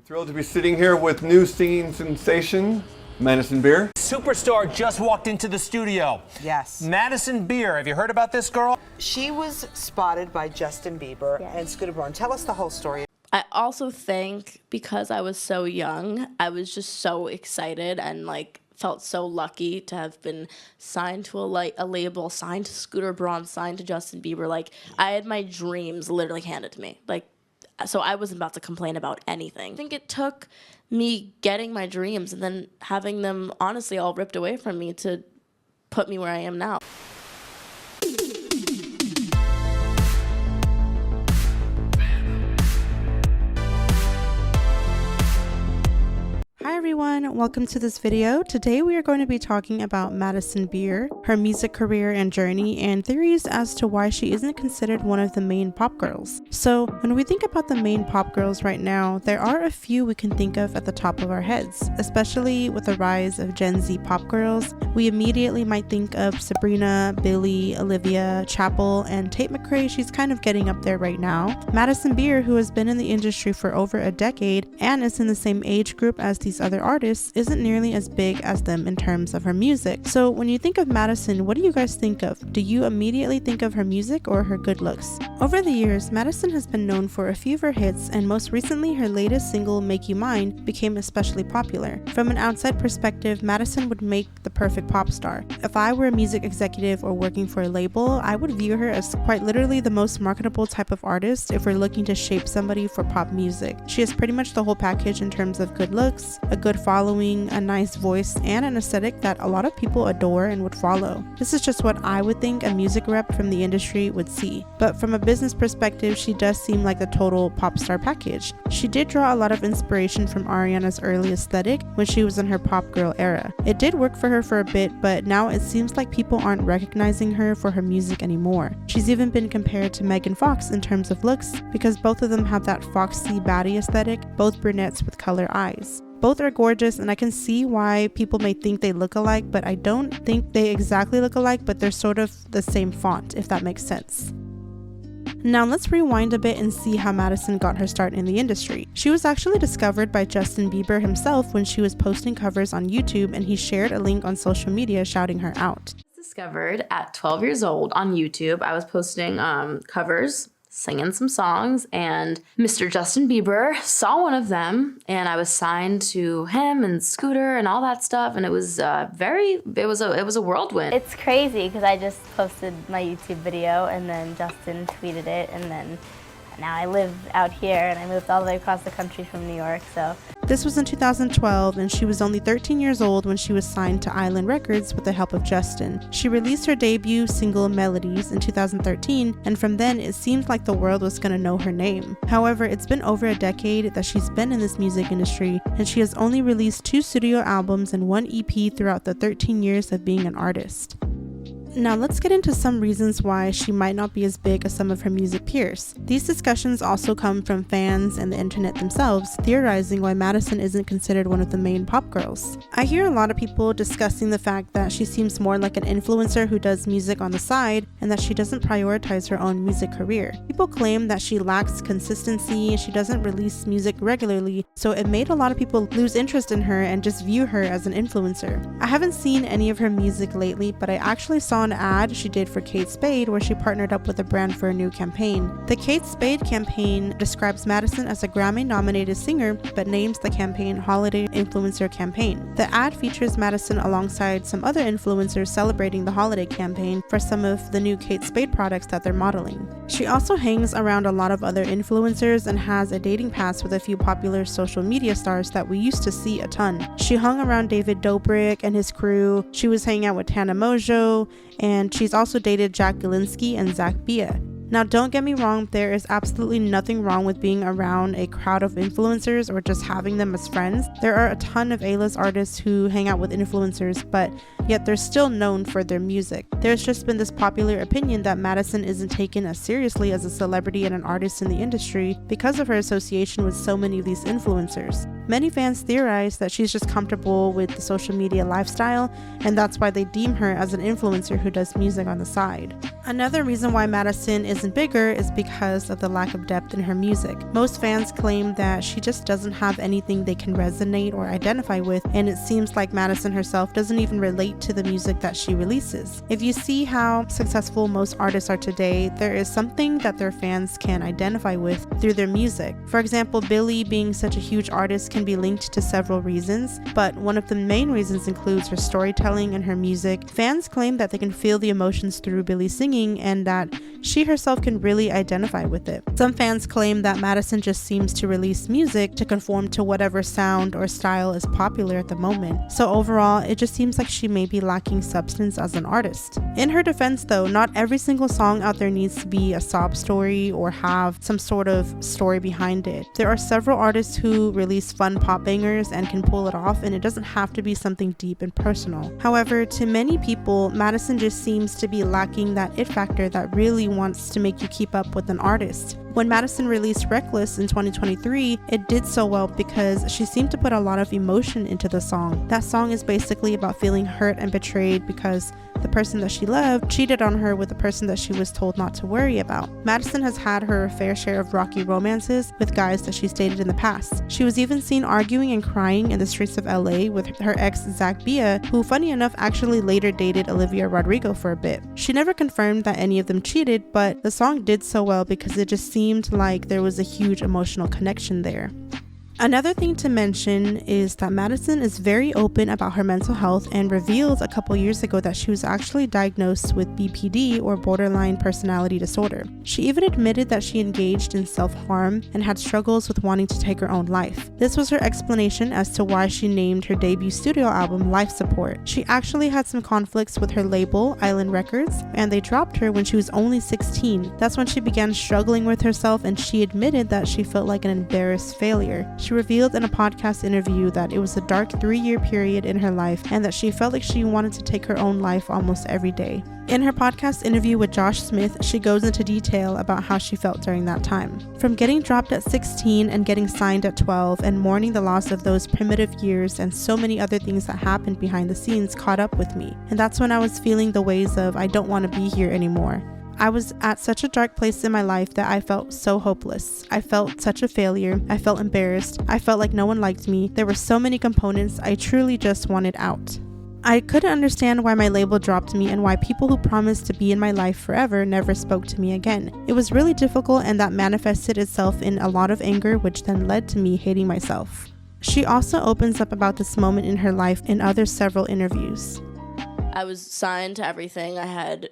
Thrilled to be sitting here with new singing sensation, Madison Beer. Superstar just walked into the studio. Yes. Madison Beer, have you heard about this girl? She was spotted by Justin Bieber and Scooter Braun. Tell us the whole story. I also think because I was so young, I was just so excited and felt so lucky to have been signed to a label, signed to Scooter Braun, signed to Justin Bieber. I had my dreams literally handed to me. So I wasn't about to complain about anything. I think it took me getting my dreams and then having them honestly all ripped away from me to put me where I am now. Hi everyone, welcome to this video. Today we are going to be talking about Madison Beer, her music career and journey, and theories as to why she isn't considered one of the main pop girls. So when we think about the main pop girls right now, there are a few we can think of at the top of our heads, especially with the rise of Gen Z pop girls. We immediately might think of Sabrina, Billie, Olivia, Chappell, and Tate McRae. She's kind of getting up there right now. Madison Beer, who has been in the industry for over a decade and is in the same age group as these other artists, isn't nearly as big as them in terms of her music. So when you think of Madison, what do you guys think of? Do you immediately think of her music or her good looks? Over the years, Madison has been known for a few of her hits, and most recently her latest single, Make You Mine, became especially popular. From an outside perspective, Madison would make the perfect pop star. If I were a music executive or working for a label, I would view her as quite literally the most marketable type of artist if we're looking to shape somebody for pop music. She has pretty much the whole package in terms of good looks, a good following, a nice voice, and an aesthetic that a lot of people adore and would follow. This is just what I would think a music rep from the industry would see. But from a business perspective, she does seem like the total pop star package. She did draw a lot of inspiration from Ariana's early aesthetic when she was in her pop girl era. It did work for her for a bit, but now it seems like people aren't recognizing her for her music anymore. She's even been compared to Megan Fox in terms of looks because both of them have that foxy baddie aesthetic, both brunettes with color eyes. Both are gorgeous, and I can see why people may think they look alike, but I don't think they exactly look alike, but they're sort of the same font, if that makes sense. Now let's rewind a bit and see how Madison got her start in the industry. She was actually discovered by Justin Bieber himself when she was posting covers on YouTube, and he shared a link on social media shouting her out. Discovered at 12 years old on YouTube. I was posting covers, singing some songs, and Mr. Justin Bieber saw one of them, and I was signed to him and Scooter and all that stuff, and it was it was a whirlwind. It's crazy because I just posted my YouTube video and then Justin tweeted it, and then now I live out here and I moved all the way across the country from New York, so. This was in 2012, and she was only 13 years old when she was signed to Island Records with the help of Justin. She released her debut single, Melodies, in 2013, and from then it seemed like the world was going to know her name. However, it's been over a decade that she's been in this music industry, and she has only released 2 studio albums and 1 EP throughout the 13 years of being an artist. Now let's get into some reasons why she might not be as big as some of her music peers. These discussions also come from fans and the internet themselves theorizing why Madison isn't considered one of the main pop girls. I hear a lot of people discussing the fact that she seems more like an influencer who does music on the side and that she doesn't prioritize her own music career. People claim that she lacks consistency and she doesn't release music regularly, so it made a lot of people lose interest in her and just view her as an influencer. I haven't seen any of her music lately, but I actually saw an ad she did for Kate Spade where she partnered up with a brand for a new campaign. The Kate Spade campaign describes Madison as a Grammy-nominated singer, but names the campaign Holiday Influencer Campaign. The ad features Madison alongside some other influencers celebrating the holiday campaign for some of the new Kate Spade products that they're modeling. She also hangs around a lot of other influencers and has a dating past with a few popular social media stars that we used to see a ton. She hung around David Dobrik and his crew, she was hanging out with Tana Mojo, and she's also dated Jack Galinsky and Zach Bia. Now, don't get me wrong, there is absolutely nothing wrong with being around a crowd of influencers or just having them as friends. There are a ton of A-list artists who hang out with influencers, but yet they're still known for their music. There's just been this popular opinion that Madison isn't taken as seriously as a celebrity and an artist in the industry because of her association with so many of these influencers. Many fans theorize that she's just comfortable with the social media lifestyle, and that's why they deem her as an influencer who does music on the side. Another reason why Madison isn't bigger is because of the lack of depth in her music. Most fans claim that she just doesn't have anything they can resonate or identify with, and it seems like Madison herself doesn't even relate to the music that she releases. If you see how successful most artists are today, there is something that their fans can identify with through their music. For example, Billie, being such a huge artist, can be linked to several reasons, but one of the main reasons includes her storytelling and her music. Fans claim that they can feel the emotions through Billie's singing and that she herself can really identify with it. Some fans claim that Madison just seems to release music to conform to whatever sound or style is popular at the moment. So overall, it just seems like she may be lacking substance as an artist. In her defense though, not every single song out there needs to be a sob story or have some sort of story behind it. There are several artists who release fun pop bangers and can pull it off, and it doesn't have to be something deep and personal. However, to many people, Madison just seems to be lacking that it factor that really wants to make you keep up with an artist. When Madison released Reckless in 2023, it did so well because she seemed to put a lot of emotion into the song. That song is basically about feeling hurt and betrayed because the person that she loved cheated on her with the person that she was told not to worry about. Madison has had her fair share of rocky romances with guys that she's dated in the past. She was even seen arguing and crying in the streets of LA with her ex Zach Bia, who funny enough actually later dated Olivia Rodrigo for a bit. She never confirmed that any of them cheated, but the song did so well because it just seemed like there was a huge emotional connection there. Another thing to mention is that Madison is very open about her mental health and revealed a couple years ago that she was actually diagnosed with BPD, or borderline personality disorder. She even admitted that she engaged in self-harm and had struggles with wanting to take her own life. This was her explanation as to why she named her debut studio album Life Support. She actually had some conflicts with her label, Island Records, and they dropped her when she was only 16. That's when she began struggling with herself, and she admitted that she felt like an embarrassed failure. She revealed in a podcast interview that it was a dark 3-year period in her life and that she felt like she wanted to take her own life almost every day. In her podcast interview with Josh Smith, she goes into detail about how she felt during that time. From getting dropped at 16 and getting signed at 12 and mourning the loss of those primitive years and so many other things that happened behind the scenes caught up with me. And that's when I was feeling the ways of I don't want to be here anymore. I was at such a dark place in my life that I felt so hopeless. I felt such a failure. I felt embarrassed. I felt like no one liked me. There were so many components. I truly just wanted out. I couldn't understand why my label dropped me and why people who promised to be in my life forever never spoke to me again. It was really difficult, and that manifested itself in a lot of anger, which then led to me hating myself. She also opens up about this moment in her life in other several interviews. I was signed to everything. I had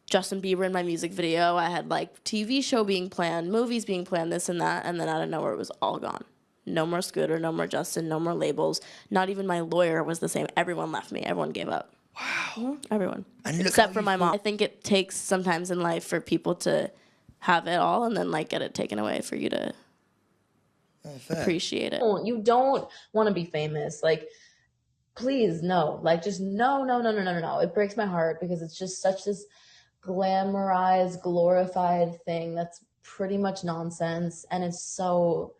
Justin Bieber in my music video. I had like TV show being planned, movies being planned, this and that, and then out of nowhere it was all gone. No more Scooter, no more Justin, no more labels. Not even my lawyer was the same. Everyone left me. Everyone gave up. Wow. Everyone. Except for my mom. I think it takes sometimes in life for people to have it all and then like get it taken away for you to appreciate it. You don't want to be famous. Like, please, no. Like, just no. It breaks my heart because it's just such this glamorized, glorified thing that's pretty much nonsense, and it's so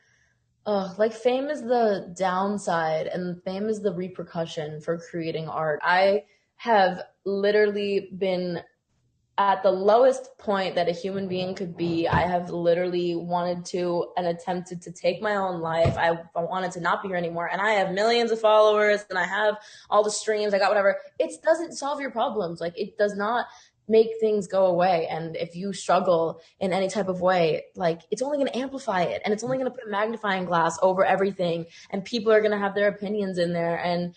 like fame is the downside and fame is the repercussion for creating art. I have literally been at the lowest point that a human being could be. I have literally wanted to and attempted to take my own life. I wanted to not be here anymore, and I have millions of followers and I have all the streams, I got whatever. It doesn't solve your problems. Like, it does not make things go away. And if you struggle in any type of way, like, it's only going to amplify it, and it's only going to put a magnifying glass over everything, and people are going to have their opinions in there, and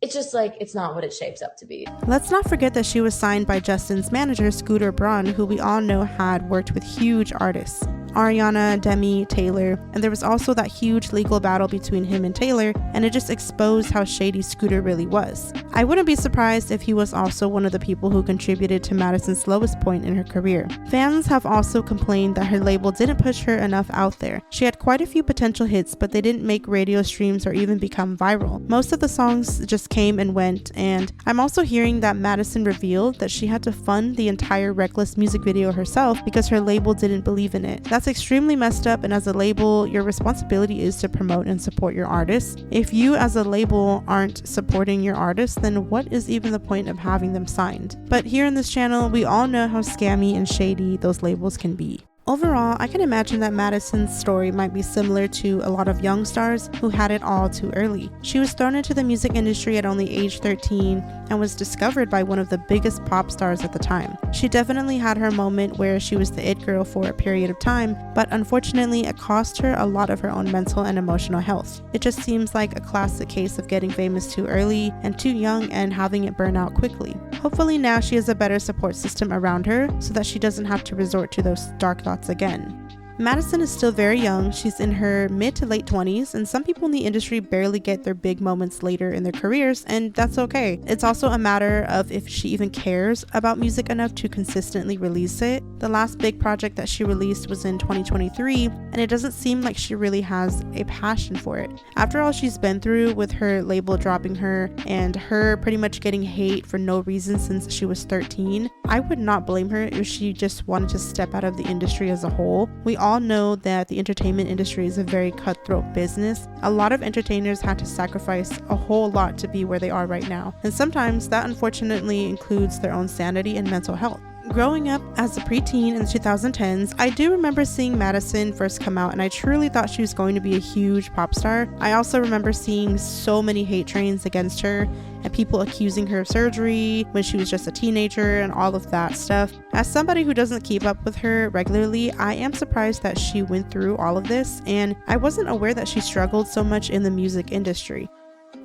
it's just like, it's not what it shapes up to be. Let's not forget that she was signed by Justin's manager, Scooter Braun, who we all know had worked with huge artists. Ariana, Demi, Taylor, and there was also that huge legal battle between him and Taylor, and it just exposed how shady Scooter really was. I wouldn't be surprised if he was also one of the people who contributed to Madison's lowest point in her career. Fans have also complained that her label didn't push her enough out there. She had quite a few potential hits, but they didn't make radio streams or even become viral. Most of the songs just came and went, and I'm also hearing that Madison revealed that she had to fund the entire Reckless music video herself because her label didn't believe in it. That's extremely messed up, and as a label, your responsibility is to promote and support your artists. If you as a label aren't supporting your artists, then what is even the point of having them signed? But here in this channel, we all know how scammy and shady those labels can be. Overall, I can imagine that Madison's story might be similar to a lot of young stars who had it all too early. She was thrown into the music industry at only age 13 and was discovered by one of the biggest pop stars at the time. She definitely had her moment where she was the it girl for a period of time, but unfortunately it cost her a lot of her own mental and emotional health. It just seems like a classic case of getting famous too early and too young and having it burn out quickly. Hopefully now she has a better support system around her so that she doesn't have to resort to those dark thoughts again. Madison is still very young. She's in her mid to late 20s, and some people in the industry barely get their big moments later in their careers, and that's okay. It's also a matter of if she even cares about music enough to consistently release it. The last big project that she released was in 2023, and it doesn't seem like she really has a passion for it. After all she's been through with her label dropping her and her pretty much getting hate for no reason since she was 13, I would not blame her if she just wanted to step out of the industry as a whole. We all know that the entertainment industry is a very cutthroat business. A lot of entertainers had to sacrifice a whole lot to be where they are right now, and sometimes that unfortunately includes their own sanity and mental health. Growing up as a preteen in the 2010s, I do remember seeing Madison first come out, and I truly thought she was going to be a huge pop star. I also remember seeing so many hate trains against her and people accusing her of surgery when she was just a teenager and all of that stuff. As somebody who doesn't keep up with her regularly, I am surprised that she went through all of this, and I wasn't aware that she struggled so much in the music industry.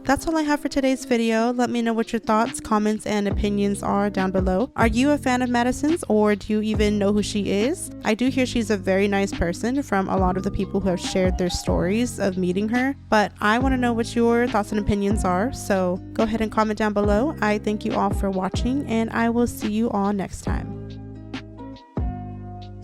That's all I have for today's video. Let me know what your thoughts, comments, and opinions are down below. Are you a fan of Madison's, or do you even know who she is? I do hear she's a very nice person from a lot of the people who have shared their stories of meeting her, but I want to know what your thoughts and opinions are, so go ahead and comment down below. I thank you all for watching, and I will see you all next time.